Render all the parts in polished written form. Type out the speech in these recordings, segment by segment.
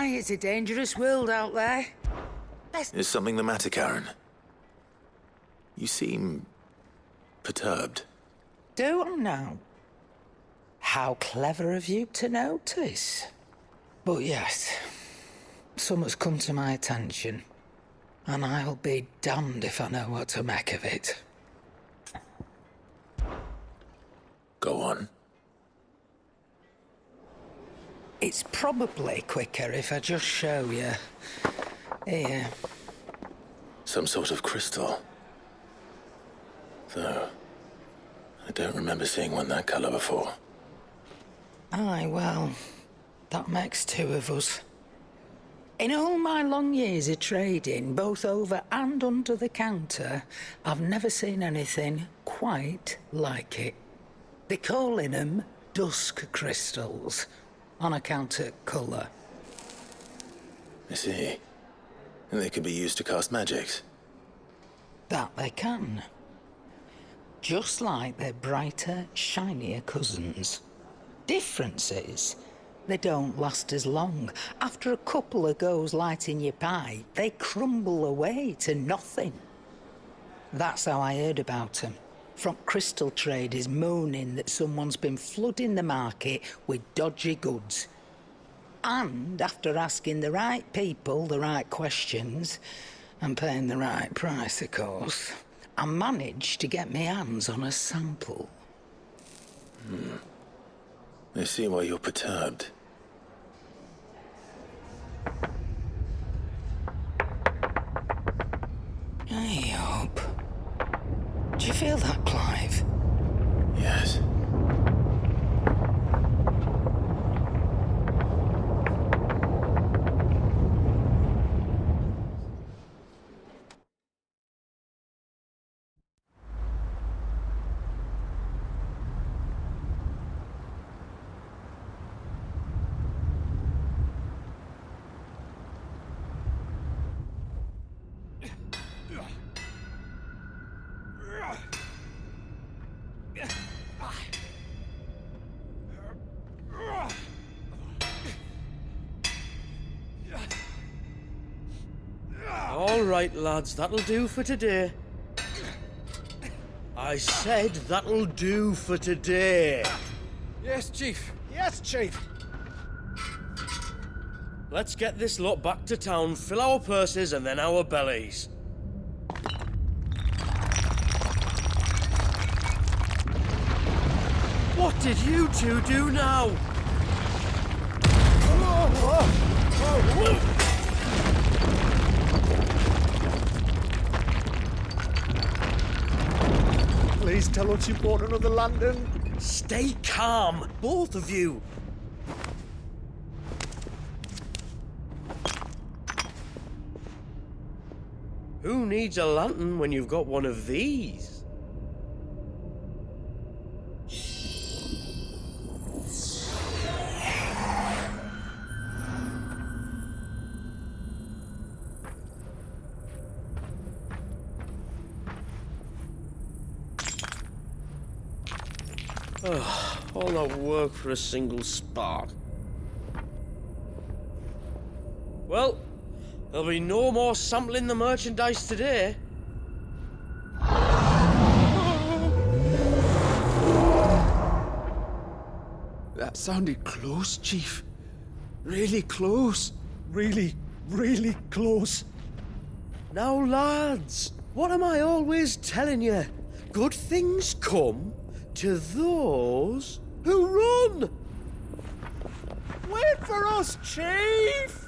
Aye, it's a dangerous world out there. Is something the matter, Karen? You seem perturbed. Do I now? How clever of you to notice. But yes, something's come to my attention, and I'll be damned if I know what to make of it. Go on. It's probably quicker if I just show you. Here. Some sort of crystal. Though, I don't remember seeing one that colour before. Aye, well, that makes two of us. In all my long years of trading, both over and under the counter, I've never seen anything quite like it. They're calling them dusk crystals, on account of colour. I see. And they can be used to cast magics. That they can. Just like their brighter, shinier cousins. Difference is, they don't last as long. After a couple of goes lighting your pie, they crumble away to nothing. That's how I heard about them. From crystal traders moaning that someone's been flooding the market with dodgy goods. And after asking the right people the right questions, and paying the right price, of course, I managed to get my hands on a sample. I see why you're perturbed. I hope. Do you feel that, Clive? Yes. All right, lads, that'll do for today. I said that'll do for today. Yes, Chief. Yes, Chief. Let's get this lot back to town, fill our purses and then our bellies. What did you two do now? Please tell us you bought another lantern. Stay calm, both of you. Who needs a lantern when you've got one of these? All that work for a single spark. Well, there'll be no more sampling the merchandise today. That sounded close, Chief. Really close. Really, really close. Now, lads, what am I always telling you? Good things come to those who run! Wait for us, Chief!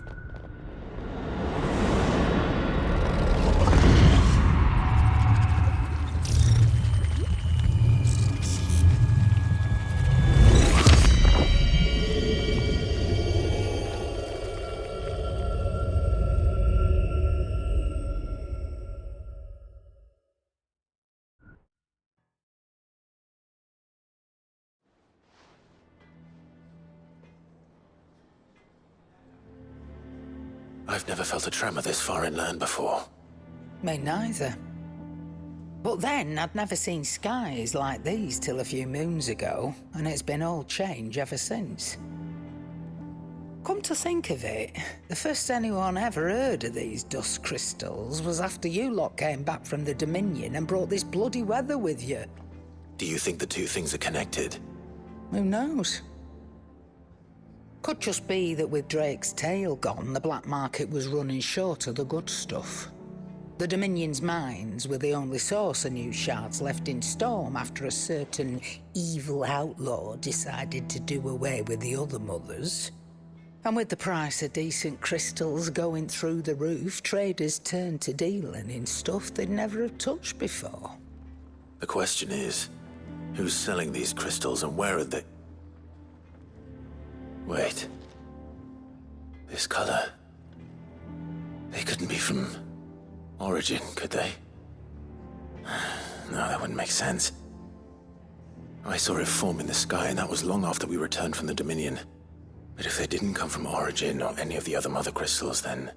I've never felt a tremor this far inland before. Me neither. But then I'd never seen skies like these till a few moons ago, and it's been all change ever since. Come to think of it, the first anyone ever heard of these dust crystals was after you lot came back from the Dominion and brought this bloody weather with you. Do you think the two things are connected? Who knows? Could just be that with Drake's tail gone, the black market was running short of the good stuff. The Dominion's mines were the only source of new shards left in Storm after a certain evil outlaw decided to do away with the other mothers. And with the price of decent crystals going through the roof, traders turned to dealing in stuff they'd never have touched before. The question is, who's selling these crystals and where are they? Wait. This color. They couldn't be from Origin, could they? No, that wouldn't make sense. I saw it form in the sky, and that was long after we returned from the Dominion. But if they didn't come from Origin or any of the other mother crystals, then...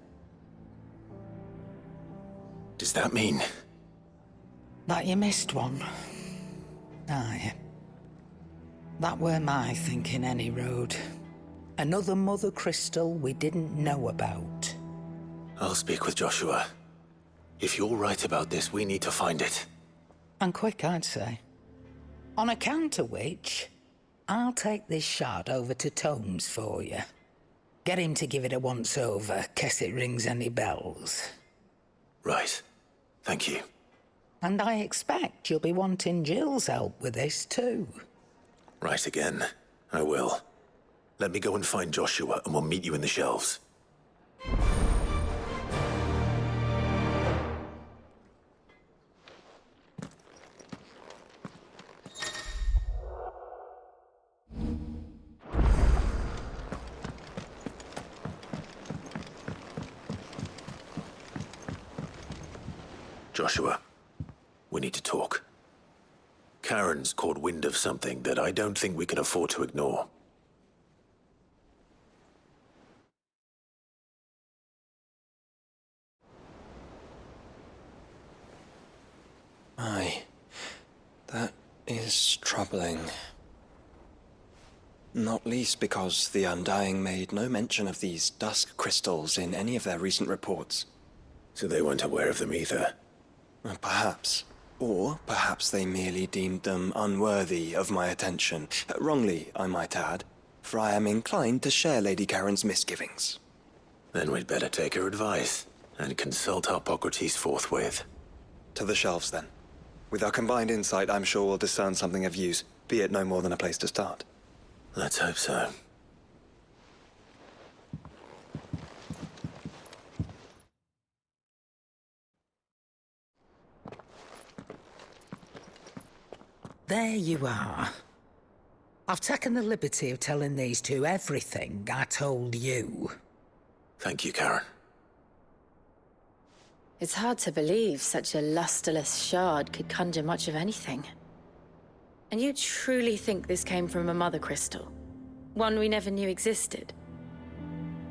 does that mean... That you missed one? Aye. That were my thinking, any road. Another mother crystal we didn't know about. I'll speak with Joshua. If you're right about this, we need to find it. And quick, I'd say. On account of which, I'll take this shard over to Tomes for you. Get him to give it a once-over, case it rings any bells. Right. Thank you. And I expect you'll be wanting Jill's help with this too. Right again. I will. Let me go and find Joshua, and we'll meet you in the shelves. Joshua, we need to talk. Karen's caught wind of something that I don't think we can afford to ignore. Aye, that is troubling. Not least because the Undying made no mention of these dusk crystals in any of their recent reports. So they weren't aware of them either. Perhaps. Or perhaps they merely deemed them unworthy of my attention. Wrongly, I might add, for I am inclined to share Lady Karen's misgivings. Then we'd better take her advice and consult Hippocrates forthwith. To the shelves, then. With our combined insight, I'm sure we'll discern something of use, be it no more than a place to start. Let's hope so. There you are. I've taken the liberty of telling these two everything I told you. Thank you, Karen. It's hard to believe such a lusterless shard could conjure much of anything. And you truly think this came from a mother crystal? One we never knew existed?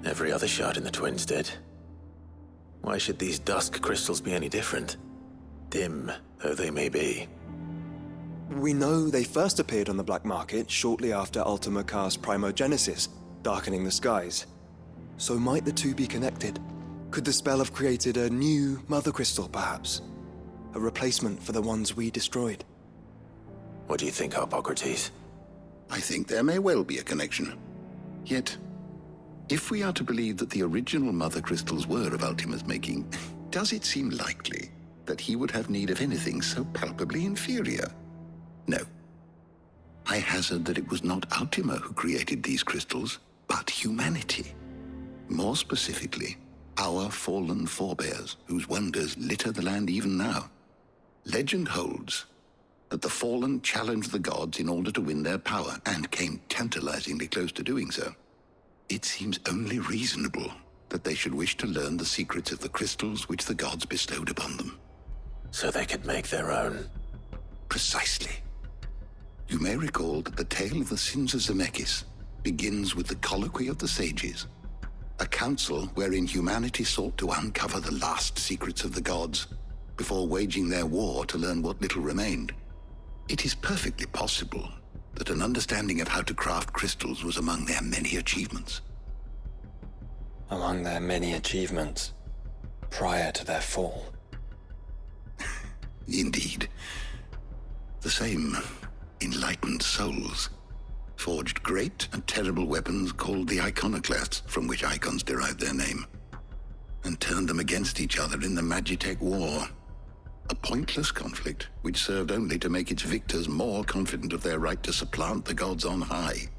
Every other shard in the Twins did. Why should these dusk crystals be any different? Dim though they may be. We know they first appeared on the black market shortly after Ultima Car's primogenesis, darkening the skies. So might the two be connected? Could the spell have created a new mother crystal, perhaps? A replacement for the ones we destroyed? What do you think, Hippocrates? I think there may well be a connection. Yet, if we are to believe that the original mother crystals were of Ultima's making, does it seem likely that he would have need of anything so palpably inferior? No. I hazard that it was not Ultima who created these crystals, but humanity. More specifically, our fallen forebears, whose wonders litter the land even now. Legend holds that the fallen challenged the gods in order to win their power, and came tantalizingly close to doing so. It seems only reasonable that they should wish to learn the secrets of the crystals which the gods bestowed upon them. So they could make their own. Precisely. You may recall that the tale of the sins of Zemeckis begins with the colloquy of the sages, a council wherein humanity sought to uncover the last secrets of the gods before waging their war to learn what little remained. It is perfectly possible that an understanding of how to craft crystals was among their many achievements. Among their many achievements prior to their fall. Indeed. The same enlightened souls forged great and terrible weapons called the iconoclasts, from which icons derived their name, and turned them against each other in the Magitech War. A pointless conflict which served only to make its victors more confident of their right to supplant the gods on high.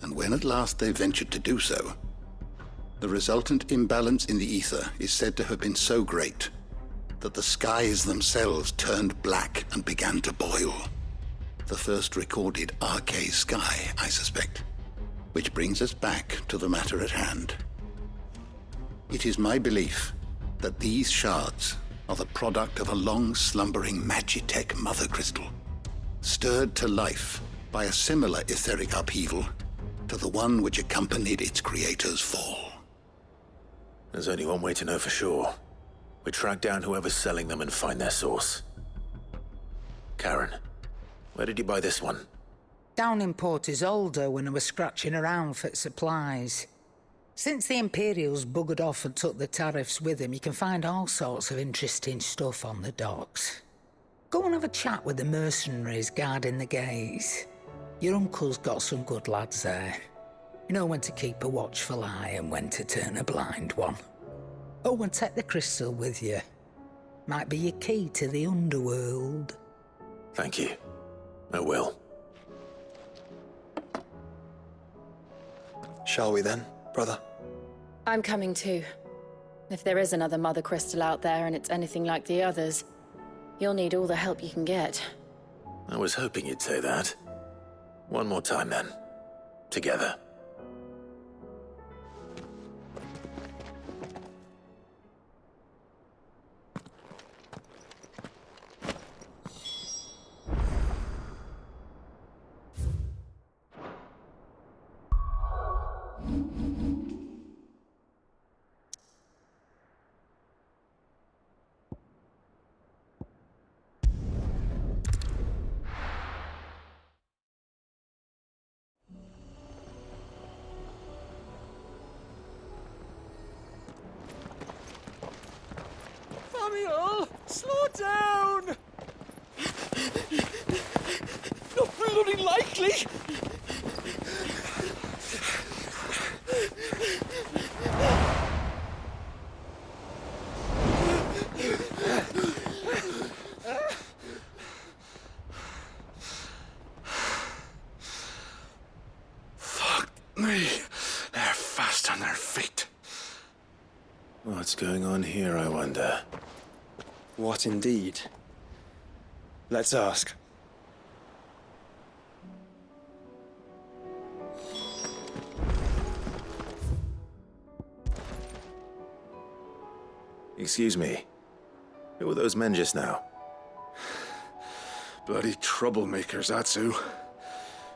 And when at last they ventured to do so, the resultant imbalance in the ether is said to have been so great that the skies themselves turned black and began to boil. The first recorded arcane sky, I suspect. Which brings us back to the matter at hand. It is my belief that these shards are the product of a long-slumbering Magitech mother crystal, stirred to life by a similar etheric upheaval to the one which accompanied its creator's fall. There's only one way to know for sure. We track down whoever's selling them and find their source. Karen, where did you buy this one? Down in Port Isolde when I was scratching around for supplies. Since the Imperials buggered off and took the tariffs with them, you can find all sorts of interesting stuff on the docks. Go and have a chat with the mercenaries guarding the gates. Your uncle's got some good lads there. You know when to keep a watchful eye and when to turn a blind one. Oh, and take the crystal with you. Might be your key to the underworld. Thank you. I will. Shall we then, brother? I'm coming too. If there is another mother crystal out there and it's anything like the others, you'll need all the help you can get. I was hoping you'd say that. One more time then. Together. Samuel, slow down! Not bloody likely! Fuck me. They're fast on their feet. What's going on here, I wonder? What indeed? Let's ask. Excuse me. Who were those men just now? Bloody troublemakers, that's who.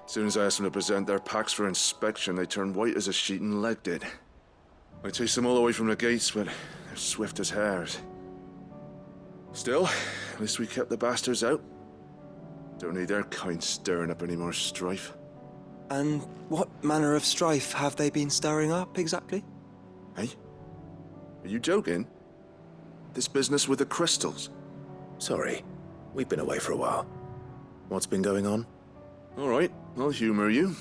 As soon as I asked them to present their packs for inspection, they turned white as a sheet and legged it. I chased them all away from the gates, but they're swift as hares. Still, at least we kept the bastards out. Don't need their kind stirring up any more strife. And what manner of strife have they been stirring up, exactly? Hey? Are you joking? This business with the crystals? Sorry. We've been away for a while. What's been going on? All right, I'll humor you.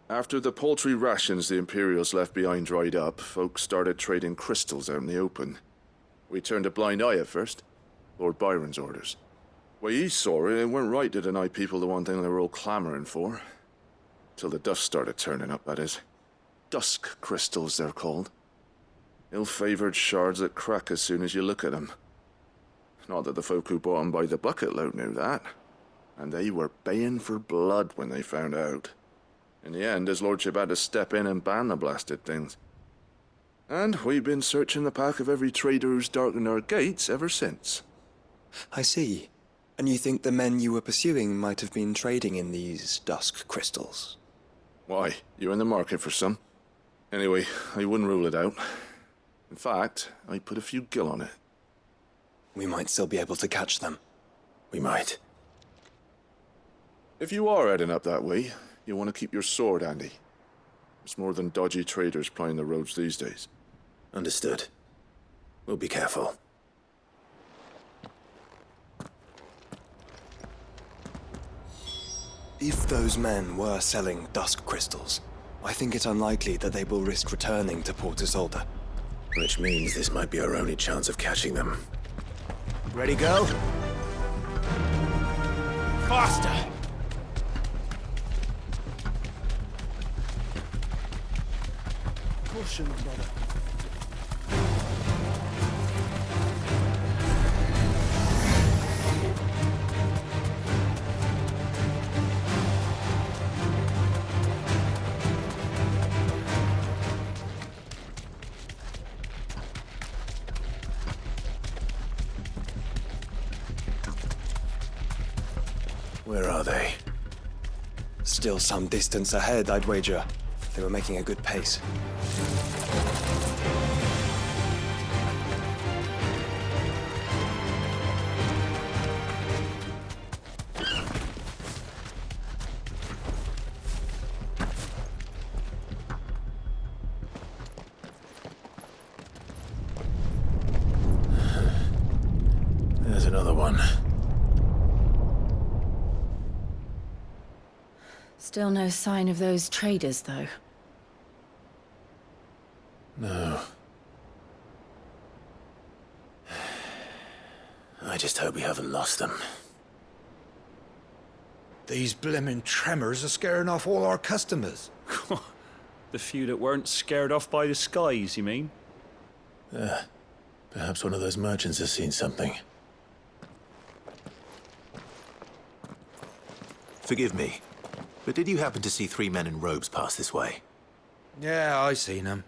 After the paltry rations the Imperials left behind dried up, folks started trading crystals out in the open. We turned a blind eye at first. Lord Byron's orders. Way he saw it, it weren't right to deny people the one thing they were all clamoring for. Till the dust started turning up, that is. Dusk crystals, they're called. Ill-favored shards that crack as soon as you look at them. Not that the folk who bought them by the bucket load knew that. And they were baying for blood when they found out. In the end, his lordship had to step in and ban the blasted things. And we've been searching the pack of every trader who's darkened our gates ever since. I see. And you think the men you were pursuing might have been trading in these dusk crystals? Why, you're in the market for some. Anyway, I wouldn't rule it out. In fact, I put a few gil on it. We might still be able to catch them. We might. If you are heading up that way, you'll want to keep your sword handy. It's more than dodgy traders plying the roads these days. Understood. We'll be careful. If those men were selling dusk crystals, I think it's unlikely that they will risk returning to Port Isolde. Which means this might be our only chance of catching them. Ready, go? Faster! Caution, brother. Where are they? Still some distance ahead, I'd wager. They were making a good pace. There's another one. Still no sign of those traders, though. No. I just hope we haven't lost them. These blimmin' tremors are scaring off all our customers. The few that weren't scared off by the skies, you mean? Perhaps one of those merchants has seen something. Forgive me, but did you happen to see 3 men in robes pass this way? Yeah, I seen them.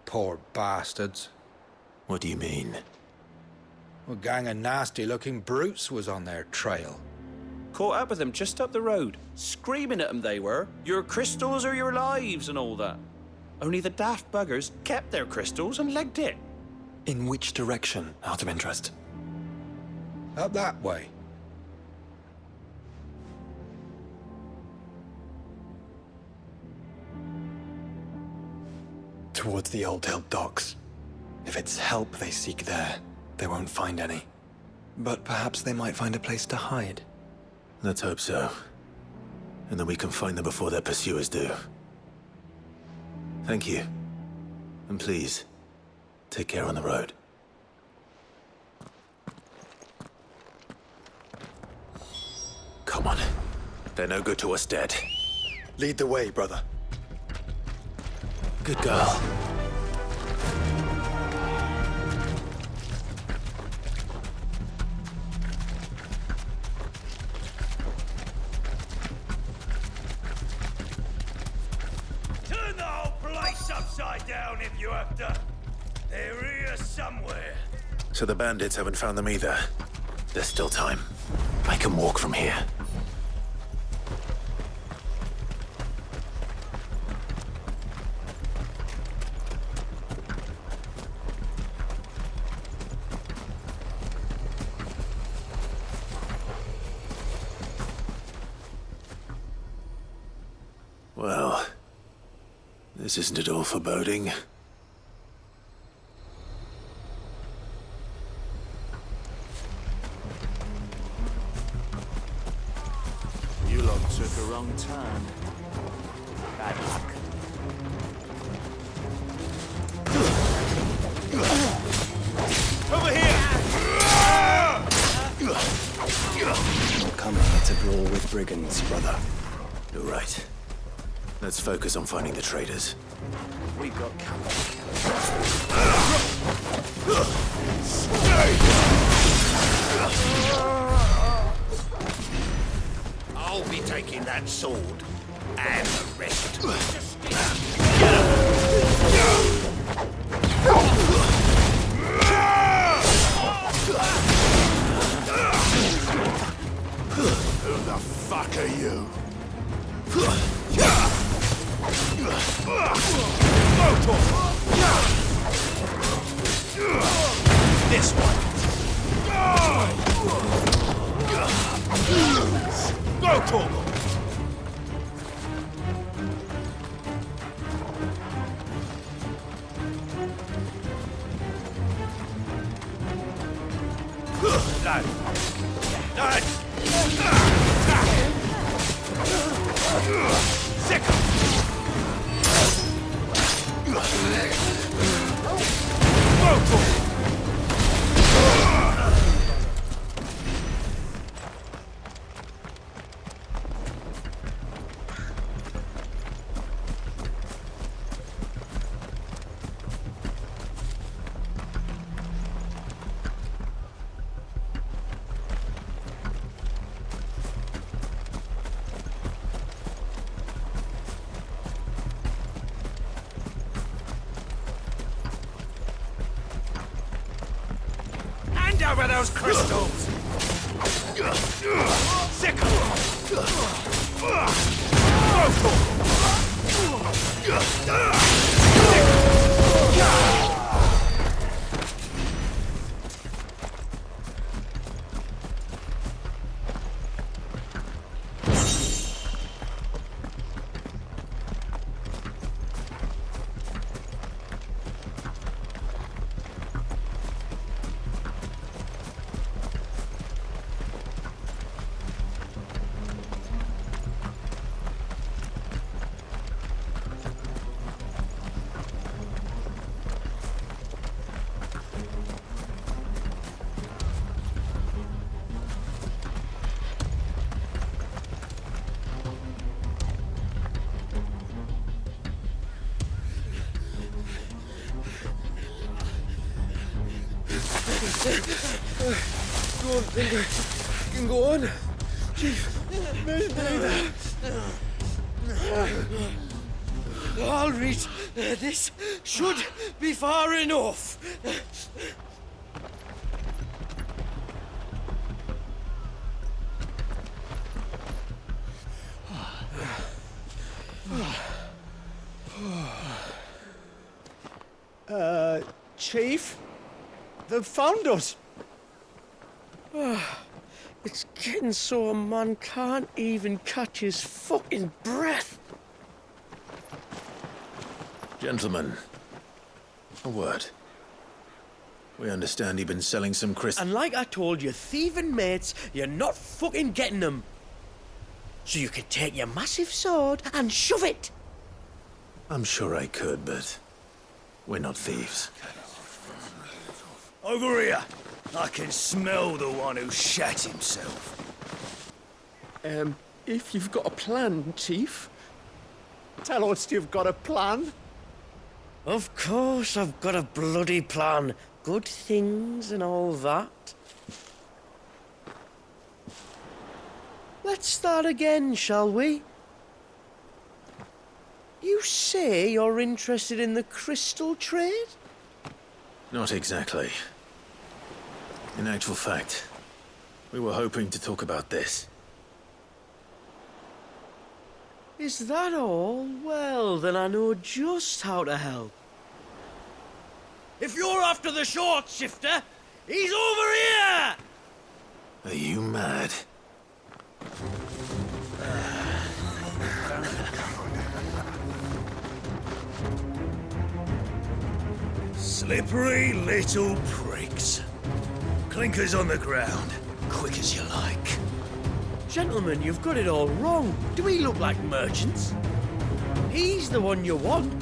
Poor bastards. What do you mean? A gang of nasty-looking brutes was on their trail. Caught up with them just up the road. Screaming at them they were. Your crystals are your lives and all that. Only the daft buggers kept their crystals and legged it. In which direction, out of interest? Up that way. Towards the Old Hill docks. If it's help they seek there, they won't find any. But perhaps they might find a place to hide. Let's hope so. And that we can find them before their pursuers do. Thank you. And please, take care on the road. Come on. They're no good to us dead. Lead the way, brother. Good girl. Turn the whole place upside down if you have to. They're here somewhere. So the bandits haven't found them either. There's still time. I can walk from here. Well, this isn't at all foreboding. You lot took a wrong turn. Bad luck. Over here! Come here to brawl with brigands, brother. You're right. Let's focus on finding the traders. We've got company. I'll be taking that sword and the rest. Who the fuck are you? This one. Go, Torgal! lad. Lad. Sickle. Hand over those crystals! Sickle! Don't think I can go on. Chief, maybe. I'll reach. This should be far enough. Chief? They've found us. It's getting so a man can't even catch his fucking breath. Gentlemen, a word. We understand you've been selling some crystals. And like I told your thieving mates, you're not fucking getting them. So you can take your massive sword and shove it. I'm sure I could, but we're not thieves. Over here! I can smell the one who shat himself. If you've got a plan, Chief, tell us you've got a plan. Of course I've got a bloody plan. Good things and all that. Let's start again, shall we? You say you're interested in the crystal trade? Not exactly. In actual fact, we were hoping to talk about this. Is that all? Well, then I know just how to help. If you're after the short shifter, he's over here! Are you mad? Slippery little pricks. Clinkers on the ground, quick as you like. Gentlemen, you've got it all wrong. Do we look like merchants? He's the one you want.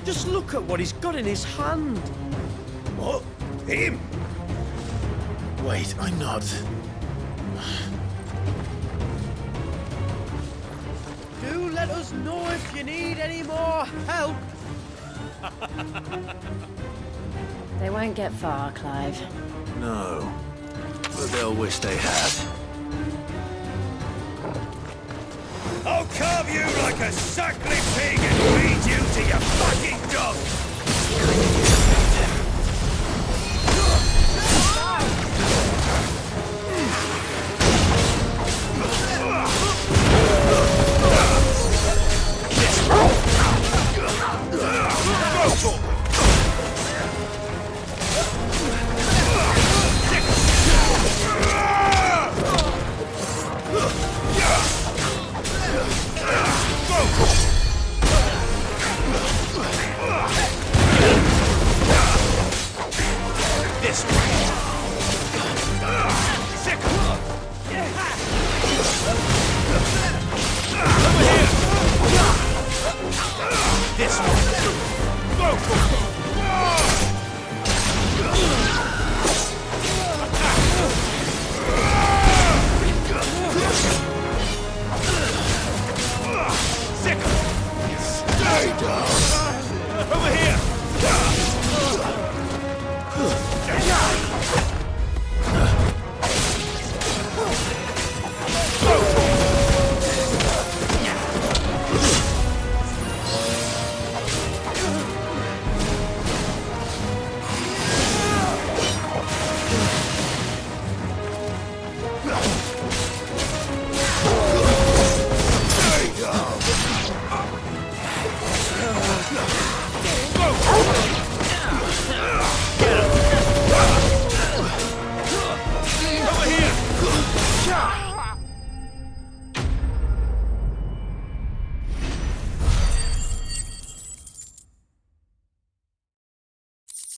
Just look at what he's got in his hand. What? Him? Wait, I'm not. Do let us know if you need any more help. They won't get far, Clive. No. But they'll wish they had. I'll carve you like a suckling pig and feed you to your fucking dog! This way.